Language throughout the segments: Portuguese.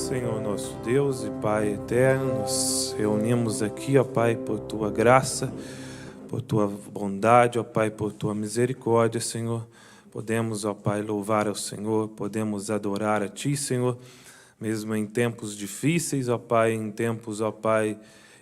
Senhor nosso Deus e Pai eterno, nos reunimos aqui, ó Pai, por Tua graça, por Tua bondade, ó Pai, por Tua misericórdia, Senhor. Podemos, ó Pai, louvar ao Senhor, podemos adorar a Ti, Senhor, mesmo em tempos difíceis, ó Pai, em tempos, ó Pai,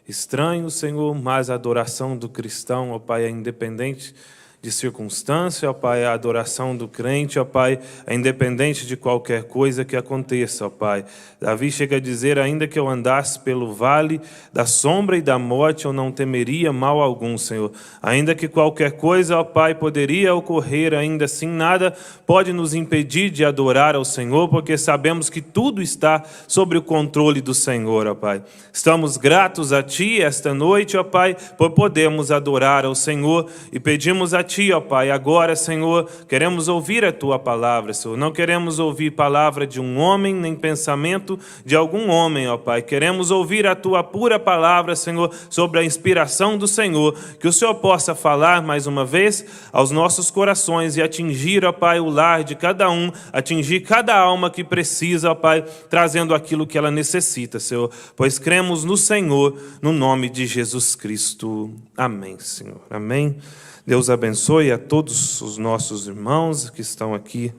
estranhos, Senhor, mas a adoração do cristão, ó Pai, é independente de circunstância, ó Pai, a adoração do crente, ó Pai, é independente de qualquer coisa que aconteça, ó Pai. Davi chega a dizer, ainda que eu andasse pelo vale da sombra e da morte, eu não temeria mal algum, Senhor. Ainda que qualquer coisa, ó Pai, poderia ocorrer, ainda assim nada pode nos impedir de adorar ao Senhor, porque sabemos que tudo está sob o controle do Senhor, ó Pai. Estamos gratos a Ti esta noite, ó Pai, por podermos adorar ao Senhor e pedimos a Ti, ó Pai, agora, Senhor, queremos ouvir a Tua palavra, Senhor. Não queremos ouvir palavra de um homem, nem pensamento de algum homem, ó Pai. Queremos ouvir a Tua pura palavra, Senhor, sobre a inspiração do Senhor. Que o Senhor possa falar mais uma vez aos nossos corações e atingir, ó Pai, o lar de cada um, atingir cada alma que precisa, ó Pai, trazendo aquilo que ela necessita, Senhor. Pois cremos no Senhor, no nome de Jesus Cristo. Amém, Senhor. Amém. Deus abençoe a todos os nossos irmãos que estão aqui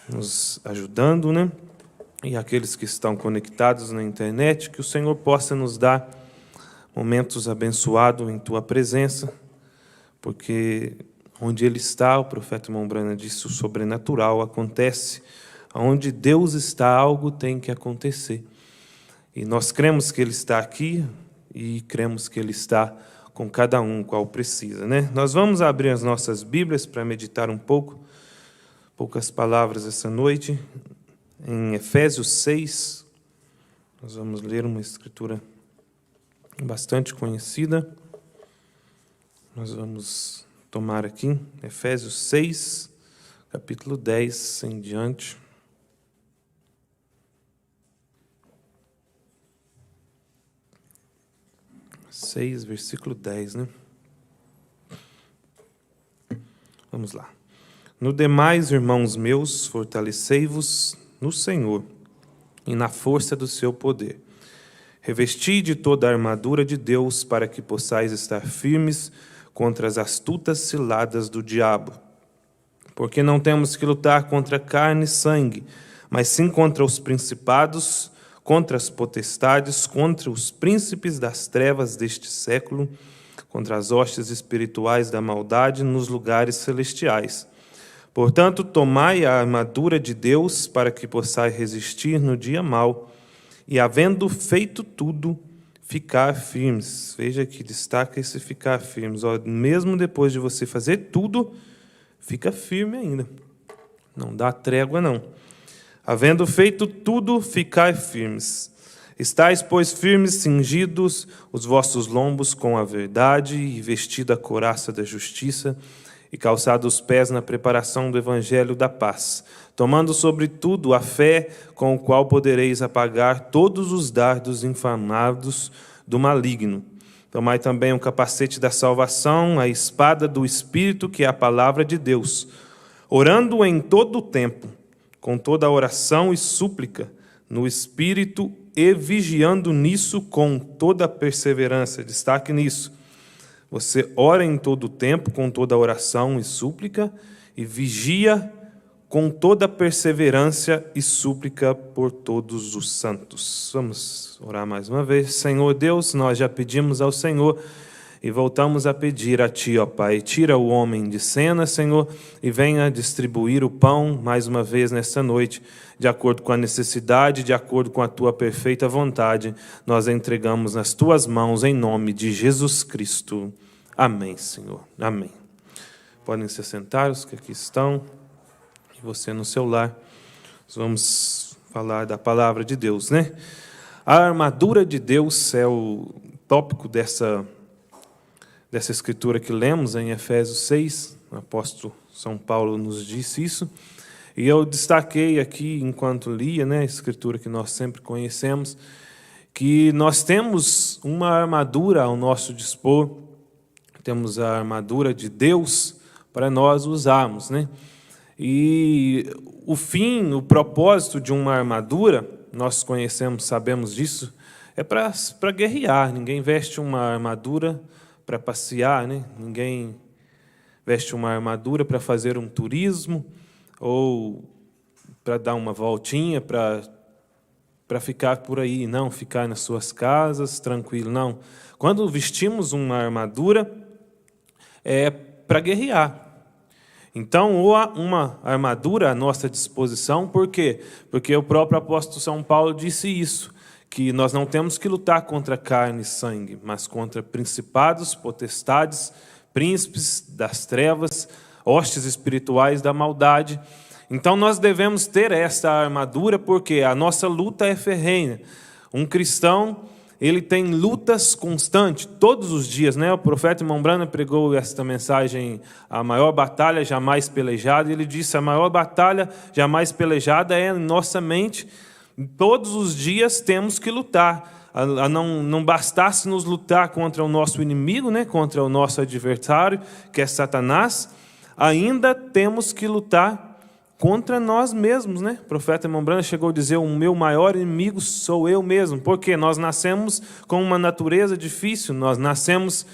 nos ajudando, né? E aqueles que estão conectados na internet, que o Senhor possa nos dar momentos abençoados em Tua presença, porque onde Ele está, o profeta Mombrana disse, o sobrenatural acontece. Onde Deus está, algo tem que acontecer. E nós cremos que Ele está aqui e cremos que Ele está com cada um qual precisa, né? Nós vamos abrir as nossas Bíblias para meditar poucas palavras essa noite, em Efésios 6. Nós vamos ler uma escritura bastante conhecida. Nós vamos tomar aqui Efésios 6, capítulo 10 em diante. 6, versículo 10, né? Vamos lá. No demais, irmãos meus, fortalecei-vos no Senhor e na força do seu poder. Revesti de toda a armadura de Deus para que possais estar firmes contra as astutas ciladas do diabo. Porque não temos que lutar contra carne e sangue, mas sim contra os principados, contra as potestades, contra os príncipes das trevas deste século, contra as hostes espirituais da maldade nos lugares celestiais. Portanto, tomai a armadura de Deus para que possais resistir no dia mau, e havendo feito tudo, ficar firmes. Veja que destaca esse ficar firmes. Mesmo depois de você fazer tudo, fica firme ainda. Não dá trégua, não. Havendo feito tudo, ficai firmes. Estais, pois, firmes, cingidos os vossos lombos com a verdade, e vestida a couraça da justiça, e calçados os pés na preparação do evangelho da paz, tomando sobretudo a fé, com o qual podereis apagar todos os dardos inflamados do maligno. Tomai também o capacete da salvação, a espada do Espírito, que é a palavra de Deus, orando em todo o tempo, com toda a oração e súplica, no Espírito, e vigiando nisso com toda a perseverança. Destaque nisso. Você ora em todo o tempo, com toda a oração e súplica, e vigia com toda a perseverança e súplica por todos os santos. Vamos orar mais uma vez. Senhor Deus, nós já pedimos ao Senhor e voltamos a pedir a Ti, ó Pai, tira o homem de cena, Senhor, e venha distribuir o pão mais uma vez nesta noite, de acordo com a necessidade, de acordo com a Tua perfeita vontade. Nós entregamos nas Tuas mãos, em nome de Jesus Cristo. Amém, Senhor. Amém. Podem se sentar, os que aqui estão, e você no seu lar. Nós vamos falar da palavra de Deus, né? A armadura de Deus é o tópico dessa escritura que lemos em Efésios 6, o apóstolo São Paulo nos disse isso, e eu destaquei aqui, enquanto lia, né, a escritura que nós sempre conhecemos, que nós temos uma armadura ao nosso dispor, temos a armadura de Deus para nós usarmos, né? E o propósito de uma armadura nós conhecemos, sabemos disso, é para guerrear. Ninguém veste uma armadura para passear, né? Ninguém veste uma armadura para fazer um turismo ou para dar uma voltinha, para ficar por aí, não ficar nas suas casas, tranquilo, não. Quando vestimos uma armadura, é para guerrear. Então, uma armadura à nossa disposição, por quê? Porque o próprio apóstolo São Paulo disse isso, que nós não temos que lutar contra carne e sangue, mas contra principados, potestades, príncipes das trevas, hostes espirituais da maldade. Então, nós devemos ter essa armadura, porque a nossa luta é ferrenha. Um cristão, ele tem lutas constantes, todos os dias, né? O profeta Irmão Branham pregou esta mensagem, a maior batalha jamais pelejada, e ele disse, a maior batalha jamais pelejada é em nossa mente. Todos os dias temos que lutar. Não bastasse nos lutar contra o nosso inimigo, né? Contra o nosso adversário, que é Satanás, ainda temos que lutar contra nós mesmos, né? O profeta Irmão Branham chegou a dizer, o meu maior inimigo sou eu mesmo, porque nós nascemos com uma natureza difícil, nós nascemos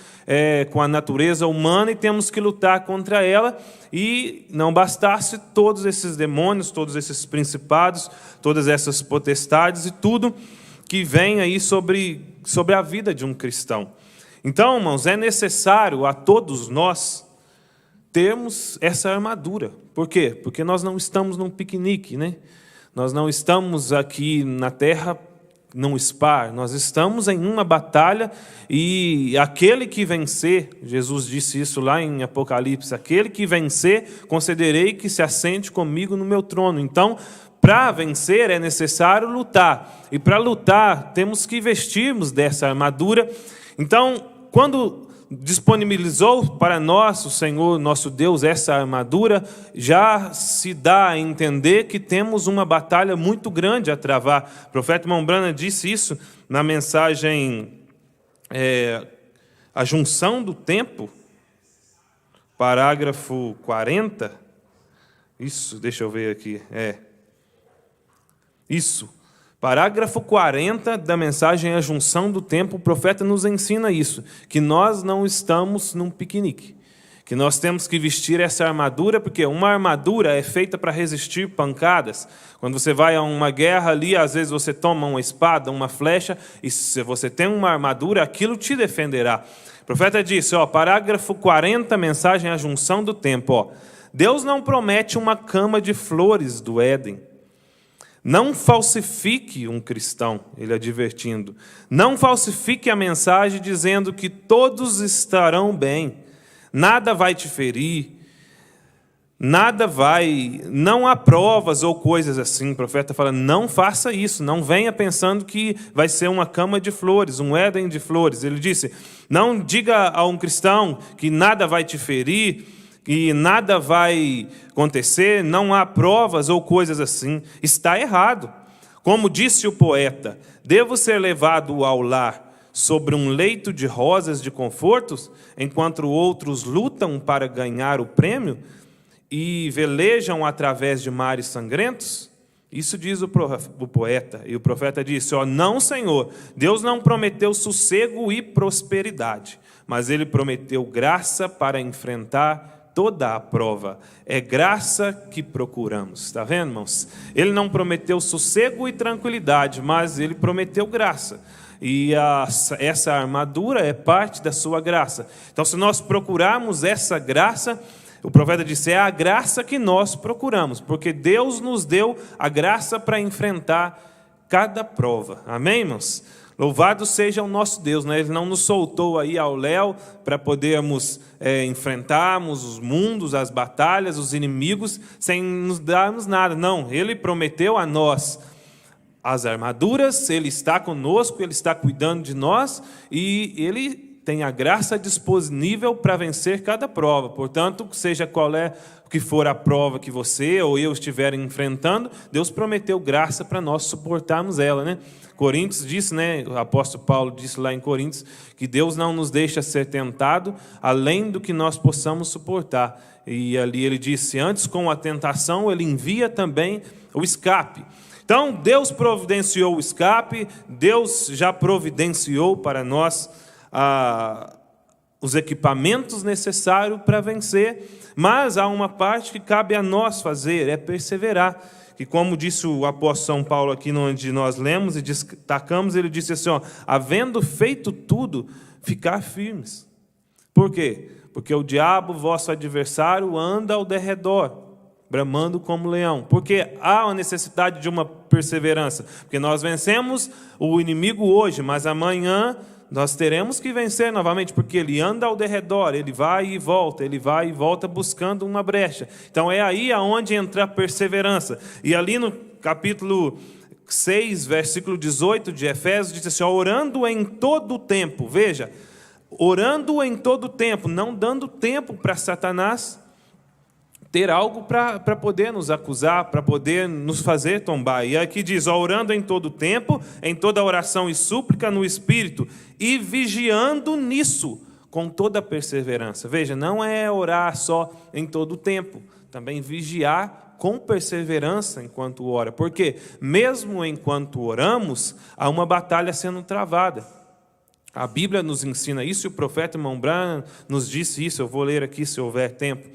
com a natureza humana e temos que lutar contra ela, e não bastasse todos esses demônios, todos esses principados, todas essas potestades e tudo que vem aí sobre a vida de um cristão. Então, irmãos, é necessário a todos nós termos essa armadura. Por quê? Porque nós não estamos num piquenique, né? Nós não estamos aqui na terra num spa, nós estamos em uma batalha, e aquele que vencer, Jesus disse isso lá em Apocalipse, aquele que vencer, concederei que se assente comigo no meu trono. Então, para vencer é necessário lutar, e para lutar temos que vestirmos dessa armadura. Então, quando disponibilizou para nós, o Senhor, nosso Deus, essa armadura, já se dá a entender que temos uma batalha muito grande a travar. O profeta Irmão Branham disse isso na mensagem A Junção do Tempo, parágrafo 40. Isso, deixa eu ver aqui. Isso. Parágrafo 40 da mensagem A Junção do Tempo, o profeta nos ensina isso, que nós não estamos num piquenique, que nós temos que vestir essa armadura, porque uma armadura é feita para resistir pancadas. Quando você vai a uma guerra ali, às vezes você toma uma espada, uma flecha, e se você tem uma armadura, aquilo te defenderá. O profeta disse, parágrafo 40, mensagem A Junção do Tempo, Deus não promete uma cama de flores do Éden. Não falsifique um cristão, ele advertindo. Não falsifique a mensagem dizendo que todos estarão bem. Nada vai te ferir. Não há provas ou coisas assim. O profeta fala, não faça isso. Não venha pensando que vai ser uma cama de flores, um Éden de flores. Ele disse, não diga a um cristão que nada vai te ferir, que nada vai acontecer, não há provas ou coisas assim. Está errado. Como disse o poeta, devo ser levado ao lar sobre um leito de rosas de confortos, enquanto outros lutam para ganhar o prêmio e velejam através de mares sangrentos? Isso diz o poeta. E o profeta disse, não, Senhor, Deus não prometeu sossego e prosperidade, mas Ele prometeu graça para enfrentar toda a prova. É graça que procuramos. Está vendo, irmãos? Ele não prometeu sossego e tranquilidade, mas Ele prometeu graça. E essa armadura é parte da sua graça. Então, se nós procurarmos essa graça, o profeta disse, é a graça que nós procuramos, porque Deus nos deu a graça para enfrentar cada prova. Amém, irmãos? Louvado seja o nosso Deus, né? Ele não nos soltou aí ao léu para podermos enfrentarmos os mundos, as batalhas, os inimigos, sem nos darmos nada. Não, Ele prometeu a nós as armaduras, Ele está conosco, Ele está cuidando de nós, e Ele tem a graça disponível para vencer cada prova. Portanto, seja qual que for a prova que você ou eu estiverem enfrentando, Deus prometeu graça para nós suportarmos ela, né? Coríntios disse, né? O apóstolo Paulo disse lá em Coríntios, que Deus não nos deixa ser tentado além do que nós possamos suportar. E ali ele disse, antes com a tentação, Ele envia também o escape. Então, Deus providenciou o escape, Deus já providenciou para nós os equipamentos necessários para vencer, mas há uma parte que cabe a nós fazer, é perseverar. E como disse o apóstolo São Paulo aqui, onde nós lemos e destacamos, ele disse assim, havendo feito tudo, ficar firmes. Por quê? Porque o diabo, vosso adversário, anda ao derredor, bramando como leão. Porque há a necessidade de uma perseverança. Porque nós vencemos o inimigo hoje, mas amanhã nós teremos que vencer novamente, porque ele anda ao derredor, ele vai e volta buscando uma brecha. Então é aí aonde entra a perseverança. E ali no capítulo 6, versículo 18 de Efésios, diz assim, orando em todo o tempo. Veja, orando em todo o tempo, não dando tempo para Satanás ter algo para poder nos acusar, para poder nos fazer tombar. E aqui diz, orando em todo tempo, em toda oração e súplica no Espírito, e vigiando nisso, com toda perseverança. Veja, não é orar só em todo tempo, também vigiar com perseverança enquanto ora. Porque mesmo enquanto oramos, há uma batalha sendo travada. A Bíblia nos ensina isso, e o profeta irmão Branham nos disse isso, eu vou ler aqui se houver tempo.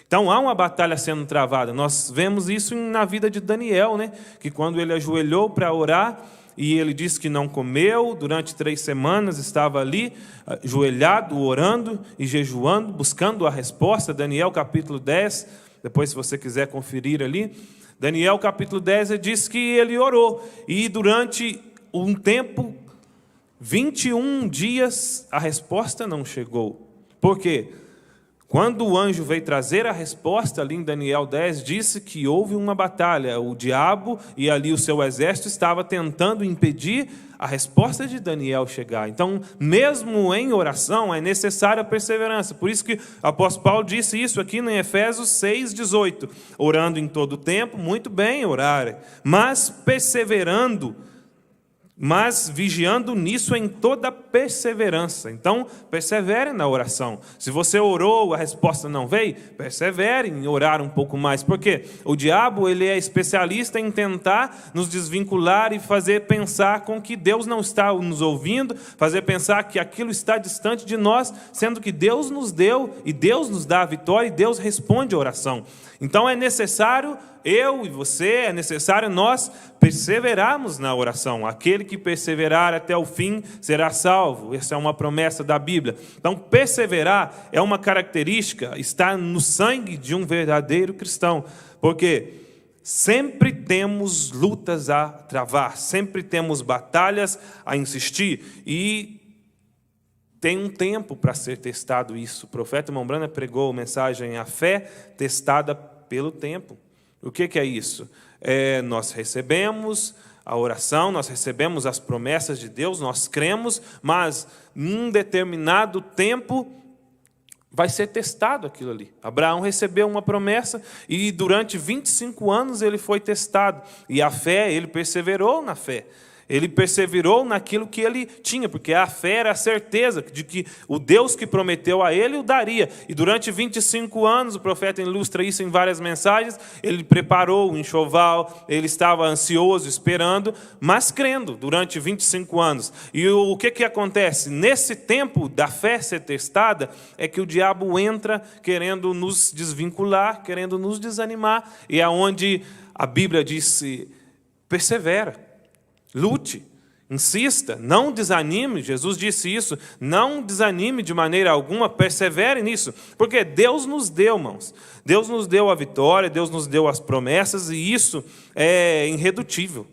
Então, há uma batalha sendo travada. Nós vemos isso na vida de Daniel, né? Que quando ele ajoelhou para orar, e ele disse que não comeu, durante 3 semanas estava ali, ajoelhado, orando e jejuando, buscando a resposta. Daniel capítulo 10, depois se você quiser conferir ali. Daniel capítulo 10, ele diz que ele orou, e durante um tempo, 21 dias, a resposta não chegou. Por quê? Quando o anjo veio trazer a resposta, ali em Daniel 10, disse que houve uma batalha. O diabo e ali o seu exército estava tentando impedir a resposta de Daniel chegar. Então, mesmo em oração, é necessária a perseverança. Por isso que o apóstolo Paulo disse isso aqui em Efésios 6,18. Orando em todo o tempo, muito bem orar, mas perseverando, mas vigiando nisso em toda perseverança. Então, persevere na oração. Se você orou, a resposta não veio, persevere em orar um pouco mais. Porque o diabo, ele é especialista em tentar nos desvincular e fazer pensar com que Deus não está nos ouvindo, fazer pensar que aquilo está distante de nós, sendo que Deus nos deu, e Deus nos dá a vitória, e Deus responde a oração. Então é necessário, eu e você, é necessário nós perseverarmos na oração. Aquele que perseverar até o fim será salvo. Essa é uma promessa da Bíblia. Então, perseverar é uma característica, está no sangue de um verdadeiro cristão. Porque sempre temos lutas a travar, sempre temos batalhas a insistir. E tem um tempo para ser testado isso. O profeta irmão Branham pregou a mensagem A Fé Testada pelo Tempo. O que é isso? Nós recebemos a oração, nós recebemos as promessas de Deus, nós cremos, mas em um determinado tempo vai ser testado aquilo ali. Abraão recebeu uma promessa e durante 25 anos ele foi testado. E a fé, ele perseverou na fé. Ele perseverou naquilo que ele tinha, porque a fé era a certeza de que o Deus que prometeu a ele o daria. E durante 25 anos, o profeta ilustra isso em várias mensagens, ele preparou o enxoval, ele estava ansioso, esperando, mas crendo durante 25 anos. E o que acontece? Nesse tempo da fé ser testada, é que o diabo entra querendo nos desvincular, querendo nos desanimar, e é onde a Bíblia diz, persevera. Lute, insista, não desanime, Jesus disse isso, não desanime de maneira alguma, persevere nisso, porque Deus nos deu, irmãos, Deus nos deu a vitória, Deus nos deu as promessas, e isso é irredutível.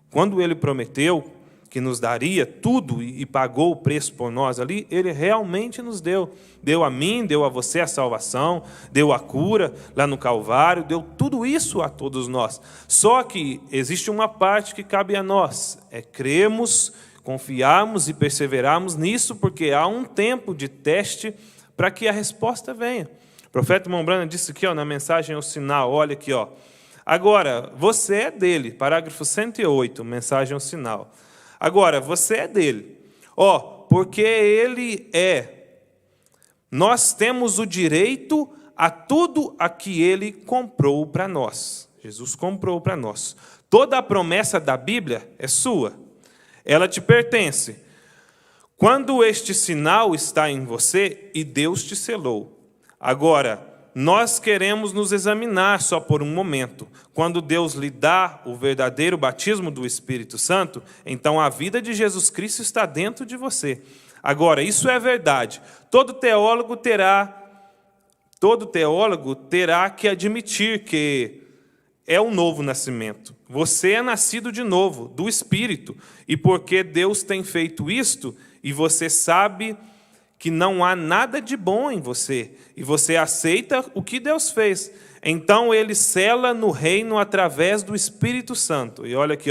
Quando Ele prometeu que nos daria tudo e pagou o preço por nós ali, Ele realmente nos deu. Deu a mim, deu a você a salvação, deu a cura lá no Calvário, deu tudo isso a todos nós. Só que existe uma parte que cabe a nós, é crermos, confiarmos e perseverarmos nisso, porque há um tempo de teste para que a resposta venha. O profeta irmão Branham disse aqui, na mensagem ao sinal, olha aqui, agora, você é dele, parágrafo 108, mensagem ao sinal. Agora, você é dele, porque ele é. Nós temos o direito a tudo a que ele comprou para nós. Jesus comprou para nós. Toda a promessa da Bíblia é sua. Ela te pertence. Quando este sinal está em você e Deus te selou. Agora, nós queremos nos examinar só por um momento. Quando Deus lhe dá o verdadeiro batismo do Espírito Santo, então a vida de Jesus Cristo está dentro de você. Agora, isso é verdade. Todo teólogo terá que admitir que é um novo nascimento. Você é nascido de novo, do Espírito. E porque Deus tem feito isto, e você sabe que não há nada de bom em você, e você aceita o que Deus fez, então Ele sela no reino através do Espírito Santo. E olha aqui,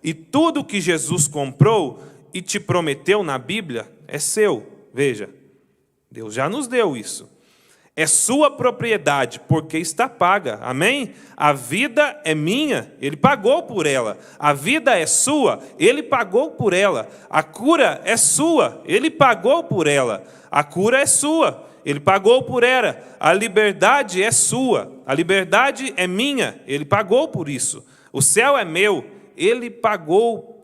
e tudo que Jesus comprou e te prometeu na Bíblia é seu. Veja, Deus já nos deu isso. É sua propriedade, porque está paga. Amém? A vida é minha, Ele pagou por ela. A vida é sua, Ele pagou por ela. A cura é sua, Ele pagou por ela. A cura é sua, Ele pagou por ela. A liberdade é sua, a liberdade é minha, Ele pagou por isso. O céu é meu, Ele pagou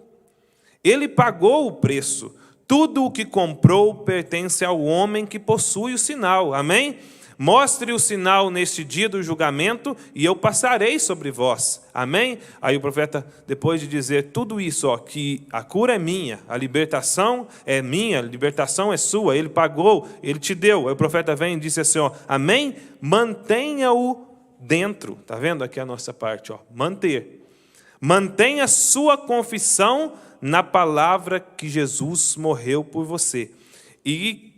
o preço. Tudo o que comprou pertence ao homem que possui o sinal. Amém? Mostre o sinal neste dia do julgamento e eu passarei sobre vós. Amém? Aí o profeta, depois de dizer tudo isso, que a cura é minha, a libertação é minha, a libertação é sua, Ele pagou, Ele te deu. Aí o profeta vem e disse assim, amém? Mantenha-o dentro. Está vendo aqui a nossa parte? Manter. Mantenha sua confissão na palavra que Jesus morreu por você. E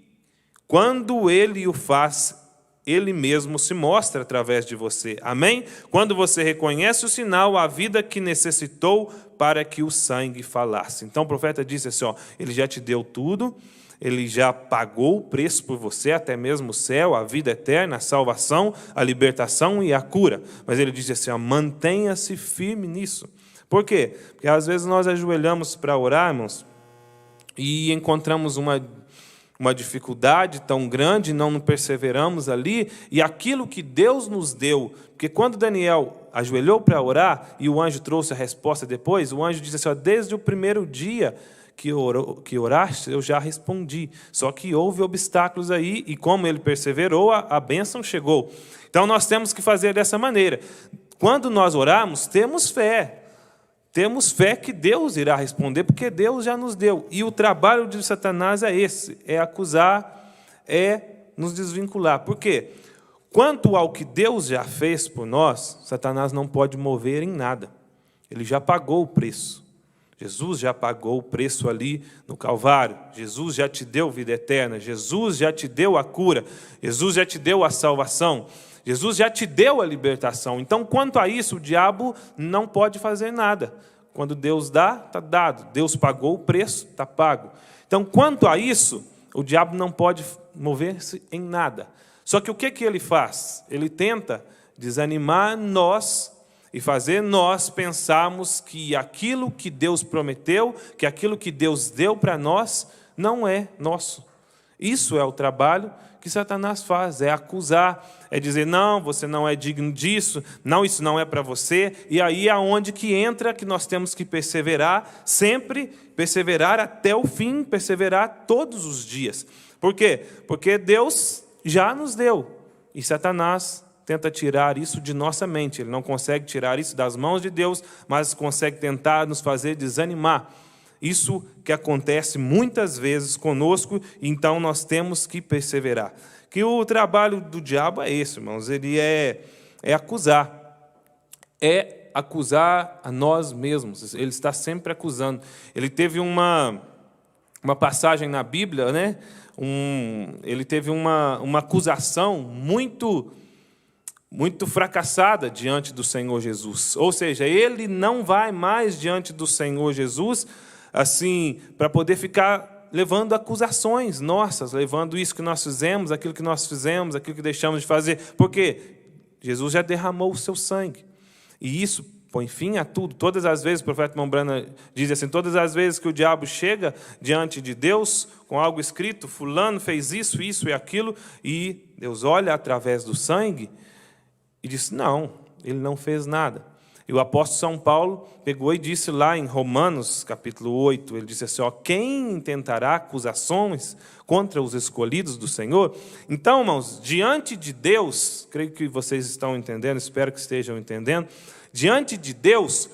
quando Ele o faz, Ele mesmo se mostra através de você. Amém? Quando você reconhece o sinal, a vida que necessitou para que o sangue falasse. Então o profeta disse assim, Ele já te deu tudo, Ele já pagou o preço por você, até mesmo o céu, a vida eterna, a salvação, a libertação e a cura. Mas Ele disse assim, mantenha-se firme nisso. Por quê? Porque às vezes nós ajoelhamos para orar, irmãos, e encontramos uma dificuldade tão grande, não perseveramos ali, e aquilo que Deus nos deu, porque quando Daniel ajoelhou para orar, e o anjo trouxe a resposta depois, o anjo disse assim, desde o primeiro dia que oraste, eu já respondi, só que houve obstáculos aí, e como ele perseverou, a bênção chegou. Então nós temos que fazer dessa maneira. Quando nós orarmos, temos fé que Deus irá responder, porque Deus já nos deu. E o trabalho de Satanás é esse, é acusar, é nos desvincular. Por quê? Quanto ao que Deus já fez por nós, Satanás não pode mover em nada. Ele já pagou o preço. Jesus já pagou o preço ali no Calvário. Jesus já te deu vida eterna. Jesus já te deu a cura. Jesus já te deu a salvação. Jesus já te deu a libertação. Então, quanto a isso, o diabo não pode fazer nada. Quando Deus dá, está dado. Deus pagou o preço, está pago. Então, quanto a isso, o diabo não pode mover-se em nada. Só que o que ele faz? Ele tenta desanimar nós e fazer nós pensarmos que aquilo que Deus prometeu, que aquilo que Deus deu para nós, não é nosso. Isso é o trabalho que Satanás faz, é acusar, é dizer, não, você não é digno disso, não, isso não é para você, e aí é onde que entra que nós temos que perseverar, sempre perseverar até o fim, perseverar todos os dias. Por quê? Porque Deus já nos deu, e Satanás tenta tirar isso de nossa mente, ele não consegue tirar isso das mãos de Deus, mas consegue tentar nos fazer desanimar. Isso que acontece muitas vezes conosco, então nós temos que perseverar. Que o trabalho do diabo é esse, irmãos, ele é acusar a nós mesmos, ele está sempre acusando. Ele teve uma passagem na Bíblia, né? Ele teve uma acusação muito fracassada diante do Senhor Jesus. Ou seja, ele não vai mais diante do Senhor Jesus assim, para poder ficar levando acusações nossas, levando isso que nós fizemos, aquilo que nós fizemos, aquilo que deixamos de fazer. Porque Jesus já derramou o seu sangue. E isso põe fim a tudo. Todas as vezes, o profeta Mombrana diz assim, todas as vezes que o diabo chega diante de Deus, com algo escrito, fulano fez isso, isso e aquilo, e Deus olha através do sangue e diz, não, ele não fez nada. E o apóstolo São Paulo pegou e disse lá em Romanos, capítulo 8, ele disse assim, quem intentará acusações contra os escolhidos do Senhor? Então, irmãos, diante de Deus, creio que vocês estão entendendo, espero que estejam entendendo, diante de Deus,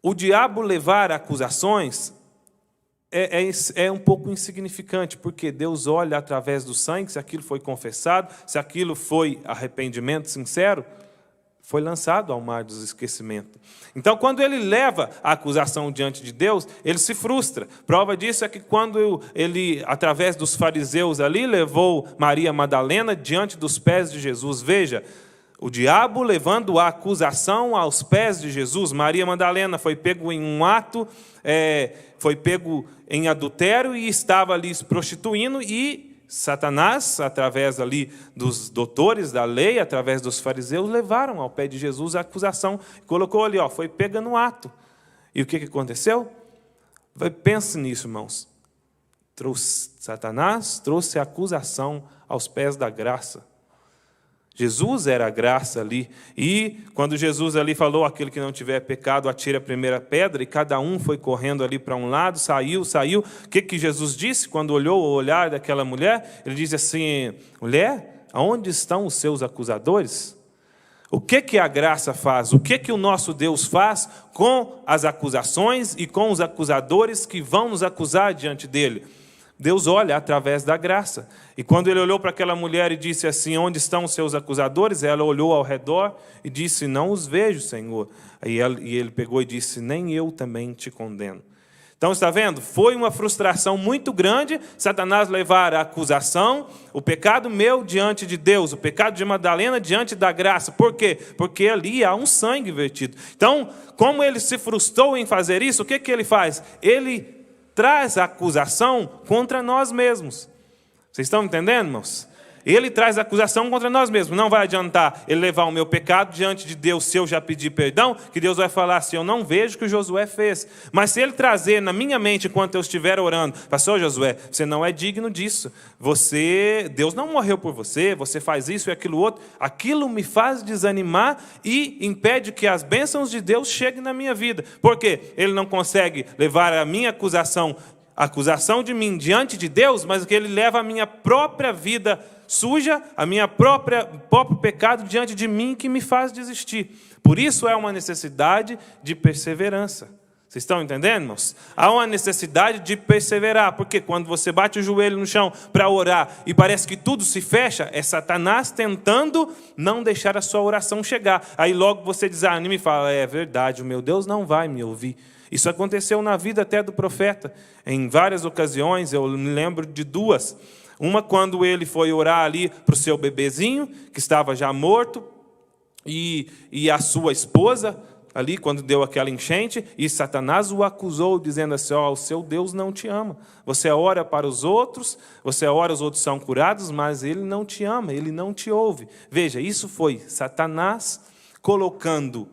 o diabo levar acusações é um pouco insignificante, porque Deus olha através do sangue, se aquilo foi confessado, se aquilo foi arrependimento sincero, foi lançado ao mar dos esquecimentos. Então, quando ele leva a acusação diante de Deus, ele se frustra. Prova disso é que quando ele, através dos fariseus ali, levou Maria Madalena diante dos pés de Jesus, veja, o diabo levando a acusação aos pés de Jesus. Maria Madalena foi pego em um ato, foi pego em adultério e estava ali se prostituindo, e Satanás, através ali dos doutores da lei, através dos fariseus, levaram ao pé de Jesus a acusação. Colocou ali, foi pega no ato. E o que aconteceu? Pense nisso, irmãos. Satanás trouxe a acusação aos pés da graça. Jesus era a graça ali, e quando Jesus ali falou, aquele que não tiver pecado, atire a primeira pedra, e cada um foi correndo ali para um lado, saiu, o que Jesus disse quando olhou o olhar daquela mulher? Ele disse assim, mulher, aonde estão os seus acusadores? O que a graça faz? O que o nosso Deus faz com as acusações e com os acusadores que vão nos acusar diante dele? Deus olha através da graça. E quando ele olhou para aquela mulher e disse assim, onde estão os seus acusadores? Ela olhou ao redor e disse, não os vejo, Senhor. E ele pegou e disse, nem eu também te condeno. Então, está vendo? Foi uma frustração muito grande Satanás levar a acusação, o pecado meu diante de Deus, o pecado de Madalena diante da graça. Por quê? Porque ali há um sangue vertido. Então, como ele se frustrou em fazer isso, o que ele faz? Ele traz a acusação contra nós mesmos. Vocês estão entendendo, irmãos? Ele traz a acusação contra nós mesmos. Não vai adiantar ele levar o meu pecado diante de Deus se eu já pedir perdão, que Deus vai falar assim, eu não vejo o que Josué fez. Mas se ele trazer na minha mente, enquanto eu estiver orando, pastor Josué, você não é digno disso. Deus não morreu por você, você faz isso e aquilo outro. Aquilo me faz desanimar e impede que as bênçãos de Deus cheguem na minha vida. Por quê? Ele não consegue levar a minha acusação de mim diante de Deus, mas que ele leva a minha própria vida suja, a minha próprio pecado diante de mim que me faz desistir. Por isso é uma necessidade de perseverança. Vocês estão entendendo, irmãos? Há uma necessidade de perseverar, porque quando você bate o joelho no chão para orar e parece que tudo se fecha, é Satanás tentando não deixar a sua oração chegar. Aí logo você desanima e fala, é verdade, o meu Deus não vai me ouvir. Isso aconteceu na vida até do profeta. Em várias ocasiões, eu me lembro de duas. Uma quando ele foi orar ali para o seu bebezinho, que estava já morto, e a sua esposa, ali quando deu aquela enchente, e Satanás o acusou, dizendo assim, o seu Deus não te ama. Você ora para os outros são curados, mas ele não te ama, ele não te ouve. Veja, isso foi Satanás colocando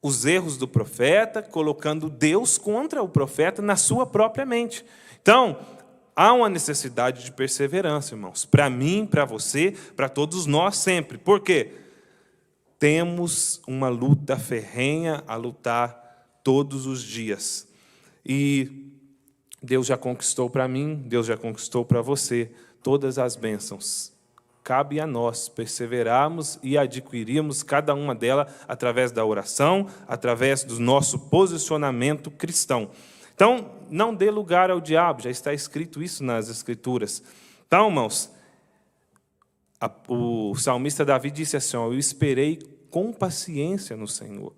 os erros do profeta, colocando Deus contra o profeta na sua própria mente. Então, há uma necessidade de perseverança, irmãos. Para mim, para você, para todos nós sempre. Por quê? Temos uma luta ferrenha a lutar todos os dias. E Deus já conquistou para mim, Deus já conquistou para você todas as bênçãos. Cabe a nós perseverarmos e adquirirmos cada uma delas através da oração, através do nosso posicionamento cristão. Então, não dê lugar ao diabo, já está escrito isso nas Escrituras. Então, irmãos, o salmista Davi disse assim, eu esperei com paciência no Senhor.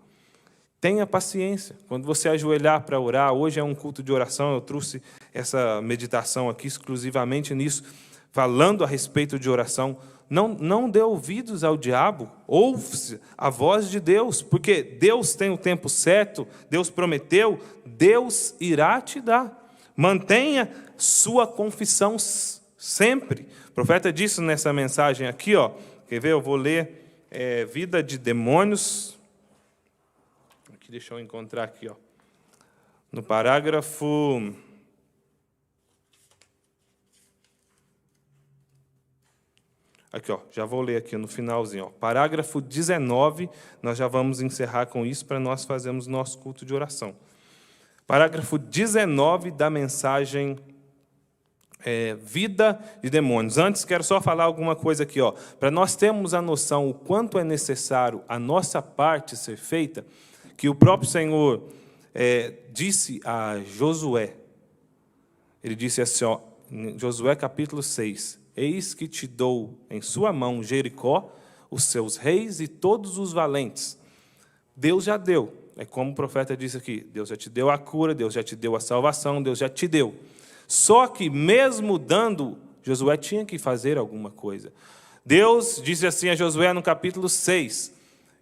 Tenha paciência. Quando você ajoelhar para orar, hoje é um culto de oração, eu trouxe essa meditação aqui exclusivamente nisso, falando a respeito de oração. Não dê ouvidos ao diabo, ouve a voz de Deus, porque Deus tem o tempo certo, Deus prometeu, Deus irá te dar. Mantenha sua confissão sempre. O profeta disse nessa mensagem aqui, quer ver? Eu vou ler Vida de Demônios. Aqui, deixa eu encontrar aqui, no parágrafo... Aqui, ó, já vou ler aqui no finalzinho. Ó. Parágrafo 19, nós já vamos encerrar com isso para nós fazermos nosso culto de oração. Parágrafo 19 da mensagem Vida de Demônios. Antes, quero só falar alguma coisa aqui, ó, para nós termos a noção o quanto é necessário a nossa parte ser feita, que o próprio Senhor disse a Josué. Ele disse assim, ó, em Josué capítulo 6, eis que te dou em sua mão Jericó, os seus reis e todos os valentes. Deus já deu. É como o profeta disse aqui, Deus já te deu a cura, Deus já te deu a salvação, Deus já te deu. Só que mesmo dando, Josué tinha que fazer alguma coisa. Deus disse assim a Josué no capítulo 6,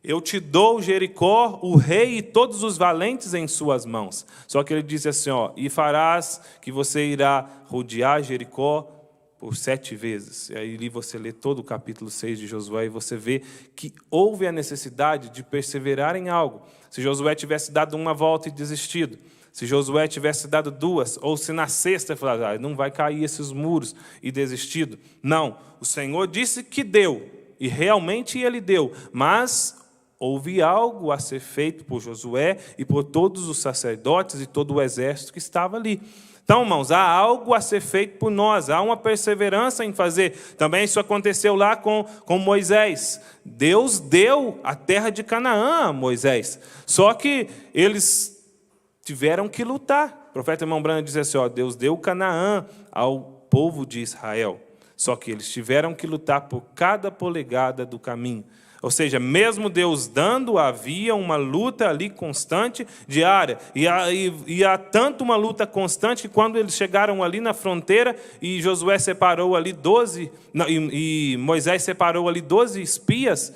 eu te dou Jericó, o rei e todos os valentes em suas mãos. Só que ele disse assim, ó, e farás que você irá rodear Jericó por 7 vezes. E aí você lê todo o capítulo 6 de Josué e você vê que houve a necessidade de perseverar em algo. Se Josué tivesse dado uma volta e desistido, se Josué tivesse dado 2, ou se na sexta falar, não vai cair esses muros e desistido. Não, o Senhor disse que deu, e realmente ele deu, mas houve algo a ser feito por Josué e por todos os sacerdotes e todo o exército que estava ali. Então, irmãos, há algo a ser feito por nós, há uma perseverança em fazer. Também isso aconteceu lá com Moisés. Deus deu a terra de Canaã a Moisés. Só que eles tiveram que lutar. O profeta irmão Branham diz assim, ó, Deus deu Canaã ao povo de Israel. Só que eles tiveram que lutar por cada polegada do caminho. Ou seja, mesmo Deus dando, havia uma luta ali constante, diária. E há tanto uma luta constante que quando eles chegaram ali na fronteira e Josué separou ali 12, e Moisés separou ali 12 espias,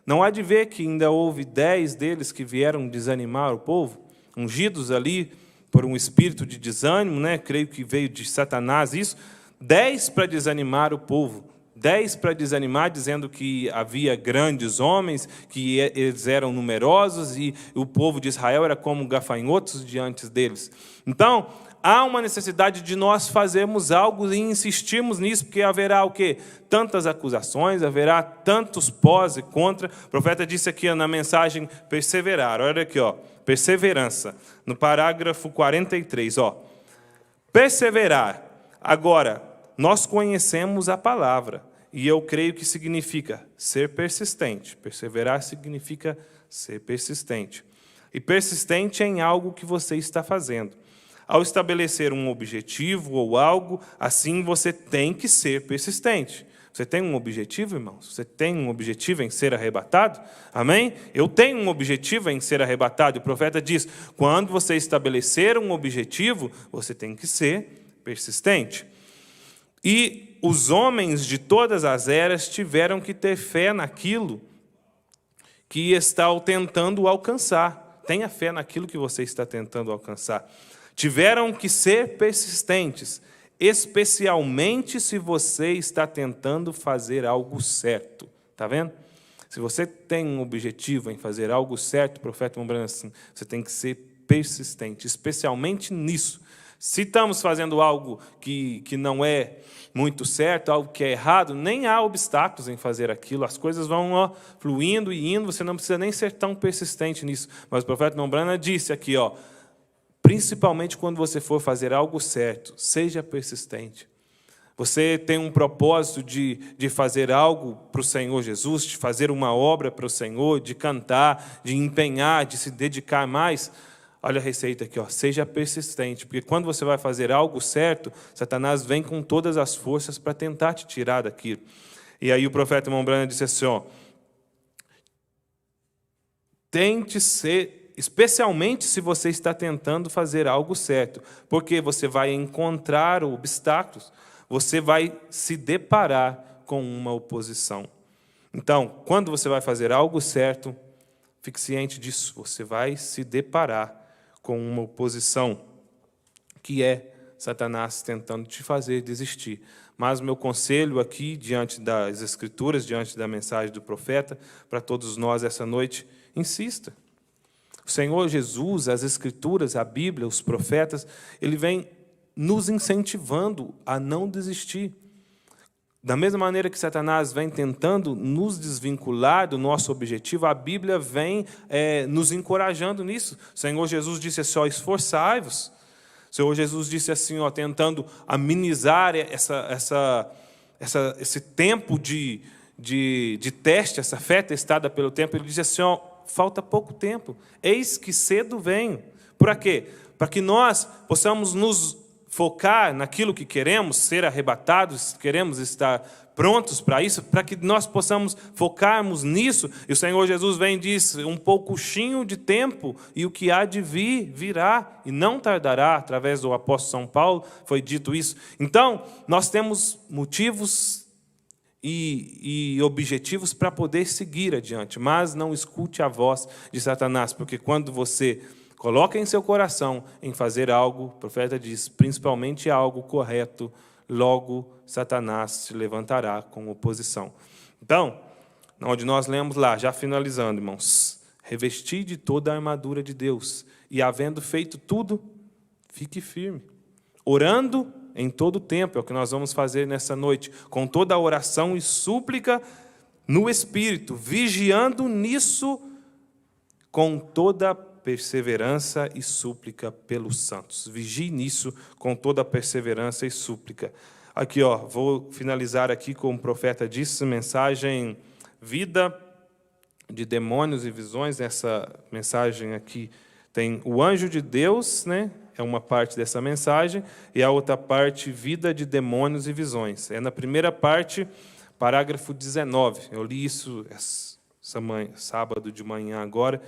não há de ver que ainda houve 10 deles que vieram desanimar o povo, ungidos ali por um espírito de desânimo, né? Creio que veio de Satanás isso, 10 para desanimar o povo. 10 para desanimar, dizendo que havia grandes homens, que eles eram numerosos e o povo de Israel era como gafanhotos diante deles. Então, há uma necessidade de nós fazermos algo e insistirmos nisso, porque haverá o quê? Tantas acusações, haverá tantos pós e contra. O profeta disse aqui na mensagem perseverar. Olha aqui, ó, perseverança. No parágrafo 43, ó. Perseverar. Agora, nós conhecemos a palavra. E eu creio que significa ser persistente. Perseverar significa ser persistente. E persistente em algo que você está fazendo. Ao estabelecer um objetivo ou algo, assim você tem que ser persistente. Você tem um objetivo, irmãos? Você tem um objetivo em ser arrebatado? Amém? Eu tenho um objetivo em ser arrebatado. O profeta diz, quando você estabelecer um objetivo, você tem que ser persistente. E os homens de todas as eras tiveram que ter fé naquilo que está tentando alcançar. Tenha fé naquilo que você está tentando alcançar. Tiveram que ser persistentes, especialmente se você está tentando fazer algo certo. Está vendo? Se você tem um objetivo em fazer algo certo, o profeta Branham assim, você tem que ser persistente, especialmente nisso. Se estamos fazendo algo que não é muito certo, algo que é errado, nem há obstáculos em fazer aquilo. As coisas vão fluindo e indo, você não precisa nem ser tão persistente nisso. Mas o profeta Branham disse aqui, ó, principalmente quando você for fazer algo certo, seja persistente. Você tem um propósito de fazer algo para o Senhor Jesus, de fazer uma obra para o Senhor, de cantar, de empenhar, de se dedicar mais. Olha a receita aqui, ó. Seja persistente, porque quando você vai fazer algo certo, Satanás vem com todas as forças para tentar te tirar daquilo. E aí o profeta Branham disse assim, ó, tente ser, especialmente se você está tentando fazer algo certo, porque você vai encontrar obstáculos, você vai se deparar com uma oposição. Então, quando você vai fazer algo certo, fique ciente disso, você vai se deparar com uma oposição, que é Satanás tentando te fazer desistir. Mas o meu conselho aqui, diante das Escrituras, diante da mensagem do profeta, para todos nós essa noite, insista. O Senhor Jesus, as Escrituras, a Bíblia, os profetas, ele vem nos incentivando a não desistir. Da mesma maneira que Satanás vem tentando nos desvincular do nosso objetivo, a Bíblia vem nos encorajando nisso. O Senhor Jesus disse assim, esforçai-vos. O Senhor Jesus disse assim, tentando amenizar esse tempo de teste, essa fé testada pelo tempo. Ele disse assim, falta pouco tempo, eis que cedo venho. Para quê? Para que nós possamos nos focar naquilo que queremos, ser arrebatados, queremos estar prontos para isso, para que nós possamos focarmos nisso. E o Senhor Jesus vem e diz, um pouquinho de tempo, e o que há de vir, virá, e não tardará. Através do apóstolo São Paulo foi dito isso. Então, nós temos motivos e objetivos para poder seguir adiante, mas não escute a voz de Satanás, porque quando você coloca em seu coração em fazer algo, o profeta diz, principalmente algo correto, logo Satanás se levantará com oposição. Então, onde nós lemos lá, já finalizando, irmãos, revesti de toda a armadura de Deus, e havendo feito tudo, fique firme, orando em todo o tempo, é o que nós vamos fazer nessa noite, com toda a oração e súplica no Espírito, vigiando nisso com toda a perseverança e súplica pelos santos. Vigie nisso com toda a perseverança e súplica. Aqui, vou finalizar aqui com o profeta disse, mensagem Vida de Demônios e Visões. Essa mensagem aqui tem o anjo de Deus, né? É uma parte dessa mensagem, e a outra parte, Vida de Demônios e Visões. É na primeira parte, parágrafo 19. Eu li isso sábado de manhã agora,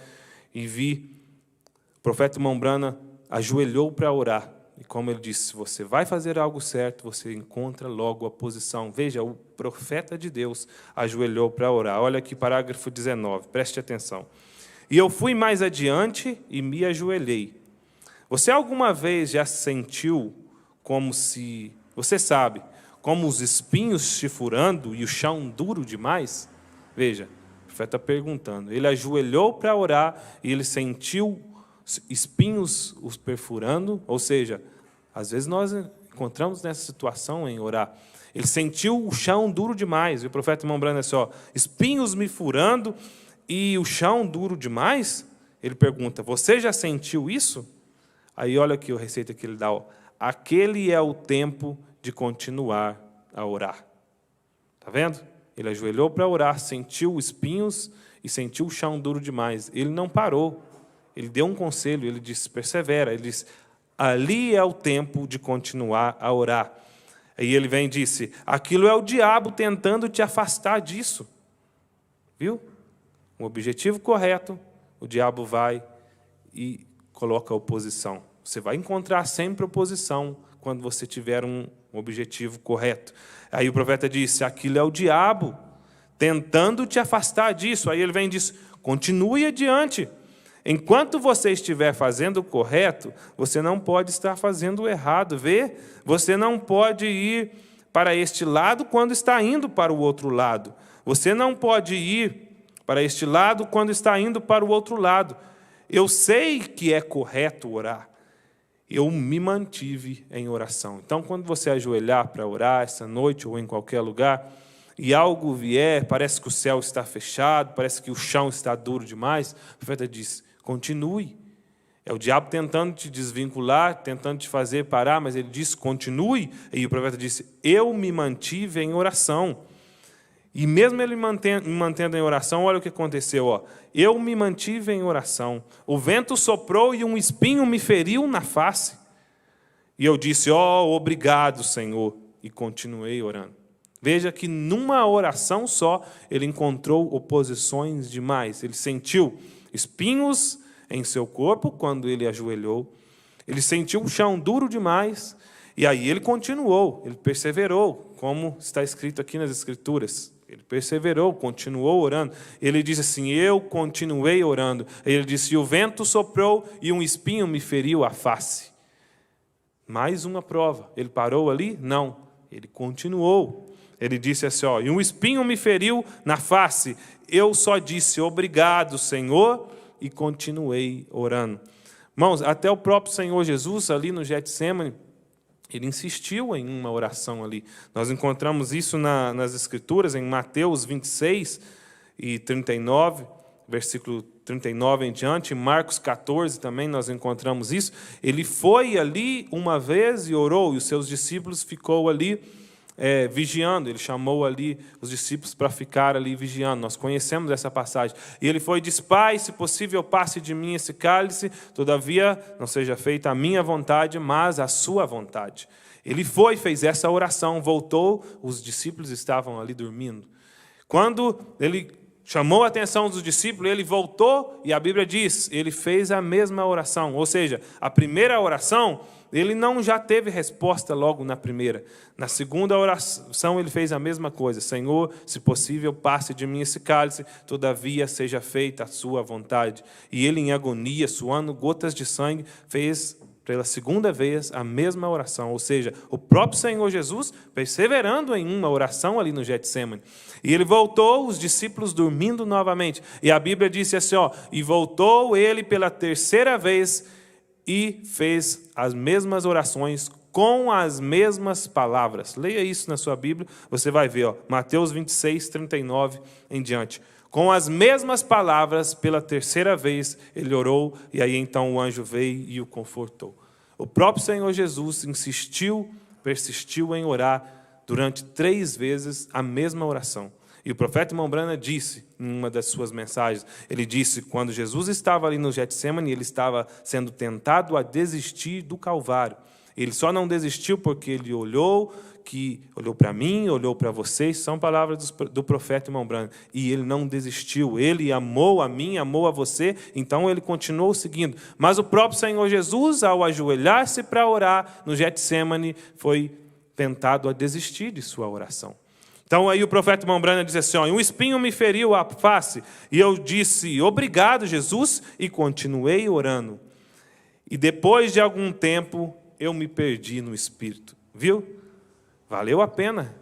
e vi o profeta Mombrana ajoelhou para orar. E como ele disse, se você vai fazer algo certo, você encontra logo a posição. Veja, o profeta de Deus ajoelhou para orar. Olha aqui, parágrafo 19, preste atenção. E eu fui mais adiante e me ajoelhei. Você alguma vez já sentiu como se, você sabe, como os espinhos te furando e o chão duro demais? Veja, o profeta está perguntando. Ele ajoelhou para orar e ele sentiu espinhos os perfurando, ou seja, às vezes nós encontramos nessa situação em orar. Ele sentiu o chão duro demais, e o profeta Mombrana assim, espinhos me furando e o chão duro demais? Ele pergunta, você já sentiu isso? Aí olha aqui a receita que ele dá, aquele é o tempo de continuar a orar. Está vendo? Ele ajoelhou para orar, sentiu espinhos e sentiu o chão duro demais. Ele não parou. Ele deu um conselho, ele disse, persevera. Ele disse, ali é o tempo de continuar a orar. Aí ele vem e disse, aquilo é o diabo tentando te afastar disso. Viu? O objetivo correto, o diabo vai e coloca oposição. Você vai encontrar sempre oposição quando você tiver um objetivo correto. Aí o profeta disse, aquilo é o diabo tentando te afastar disso. Aí ele vem e diz, continue adiante. Enquanto você estiver fazendo o correto, você não pode estar fazendo o errado. Vê? Você não pode ir para este lado quando está indo para o outro lado. Você não pode ir para este lado quando está indo para o outro lado. Eu sei que é correto orar. Eu me mantive em oração. Então, quando você ajoelhar para orar essa noite ou em qualquer lugar, e algo vier, parece que o céu está fechado, parece que o chão está duro demais, o profeta diz, continue. É o diabo tentando te desvincular, tentando te fazer parar, mas ele diz, continue. E o profeta disse, eu me mantive em oração. E mesmo ele me mantendo em oração, olha o que aconteceu. Eu me mantive em oração. O vento soprou e um espinho me feriu na face. E eu disse, obrigado, Senhor. E continuei orando. Veja que numa oração só, ele encontrou oposições demais. Ele sentiu espinhos em seu corpo quando ele ajoelhou. Ele sentiu o chão duro demais. E aí ele continuou, ele perseverou, como está escrito aqui nas Escrituras. Ele perseverou, continuou orando. Ele disse assim, eu continuei orando. Ele disse, o vento soprou e um espinho me feriu a face. Mais uma prova. Ele parou ali? Não. Ele continuou. Ele disse assim, e um espinho me feriu na face. Eu só disse, obrigado, Senhor, e continuei orando. Irmãos, até o próprio Senhor Jesus, ali no Getsemane, Ele insistiu em uma oração ali. Nós encontramos isso nas Escrituras, em Mateus 26 e 39, versículo 39 em diante. Em Marcos 14 também nós encontramos isso. Ele foi ali uma vez e orou, e os seus discípulos ficou ali vigiando. Ele chamou ali os discípulos para ficar ali vigiando. Nós conhecemos essa passagem. E ele foi e disse: Pai, se possível, passe de mim esse cálice, todavia não seja feita a minha vontade, mas a sua vontade. Ele foi, fez essa oração, voltou, os discípulos estavam ali dormindo. Quando ele chamou a atenção dos discípulos, ele voltou, e a Bíblia diz, ele fez a mesma oração. Ou seja, a primeira oração, ele não já teve resposta logo na primeira. Na segunda oração, ele fez a mesma coisa. Senhor, se possível, passe de mim esse cálice, todavia seja feita a sua vontade. E ele, em agonia, suando gotas de sangue, fez pela segunda vez a mesma oração. Ou seja, o próprio Senhor Jesus perseverando em uma oração ali no Getsêmani. E ele voltou, os discípulos dormindo novamente. E a Bíblia disse assim, e voltou ele pela terceira vez e fez as mesmas orações com as mesmas palavras. Leia isso na sua Bíblia, você vai ver, Mateus 26, 39 em diante. Com as mesmas palavras, pela terceira vez, ele orou, e aí então o anjo veio e o confortou. O próprio Senhor Jesus persistiu em orar durante 3 vezes a mesma oração. E o profeta irmão Branham disse, em uma das suas mensagens, ele disse, quando Jesus estava ali no Getsêmani, ele estava sendo tentado a desistir do Calvário. Ele só não desistiu porque ele olhou para mim, olhou para vocês, são palavras do profeta irmão Branham. E ele não desistiu, ele amou a mim, amou a você, então ele continuou seguindo. Mas o próprio Senhor Jesus, ao ajoelhar-se para orar no Getsêmani, foi tentado a desistir de sua oração. Então aí o profeta irmão Branham diz assim, um espinho me feriu a face, e eu disse, obrigado Jesus, e continuei orando. E depois de algum tempo, eu me perdi no Espírito. Viu? Valeu a pena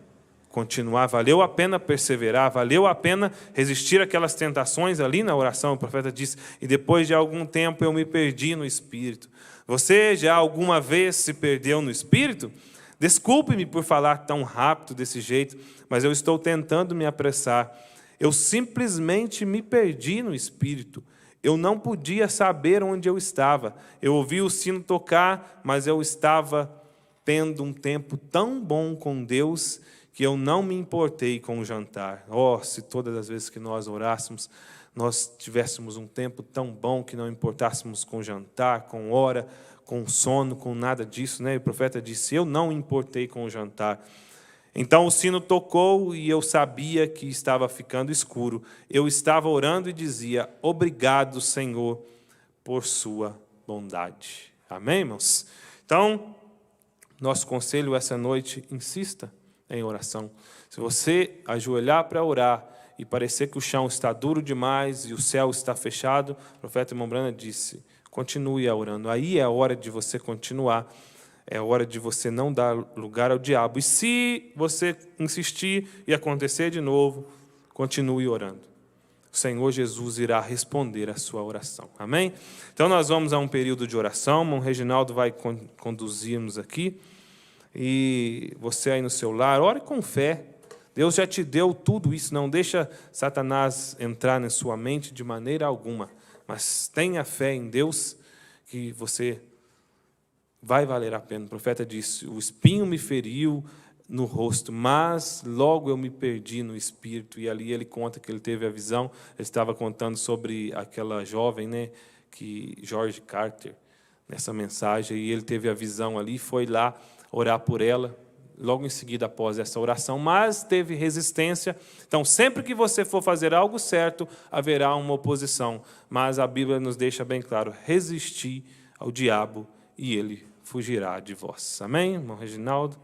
continuar, valeu a pena perseverar, valeu a pena resistir àquelas tentações ali na oração. O profeta disse, e depois de algum tempo eu me perdi no Espírito. Você já alguma vez se perdeu no Espírito? Desculpe-me por falar tão rápido desse jeito, mas eu estou tentando me apressar. Eu simplesmente me perdi no Espírito. Eu não podia saber onde eu estava. Eu ouvi o sino tocar, mas eu estava tendo um tempo tão bom com Deus que eu não me importei com o jantar. Se todas as vezes que nós orássemos, nós tivéssemos um tempo tão bom que não importássemos com jantar, com hora, com sono, com nada disso, né? E o profeta disse, eu não importei com o jantar. Então o sino tocou e eu sabia que estava ficando escuro. Eu estava orando e dizia, obrigado, Senhor, por sua bondade. Amém, irmãos? Então, nosso conselho essa noite, insista em oração. Se você ajoelhar para orar e parecer que o chão está duro demais e o céu está fechado, o profeta irmão Branham disse, continue orando. Aí é a hora de você continuar. É hora de você não dar lugar ao diabo. E se você insistir e acontecer de novo, continue orando. O Senhor Jesus irá responder a sua oração. Amém? Então nós vamos a um período de oração. O irmão Reginaldo vai conduzir-nos aqui. E você aí no seu lar, ore com fé. Deus já te deu tudo isso. Não deixa Satanás entrar na sua mente de maneira alguma. Mas tenha fé em Deus que você vai valer a pena. O profeta disse, o espinho me feriu no rosto, mas logo eu me perdi no Espírito. E ali ele conta que ele teve a visão. Ele estava contando sobre aquela jovem, né, que George Carter, nessa mensagem, e ele teve a visão ali, foi lá orar por ela, logo em seguida após essa oração, mas teve resistência. Então, sempre que você for fazer algo certo, haverá uma oposição. Mas a Bíblia nos deixa bem claro, resistir ao diabo e ele fugirá de vós. Amém, irmão Reginaldo?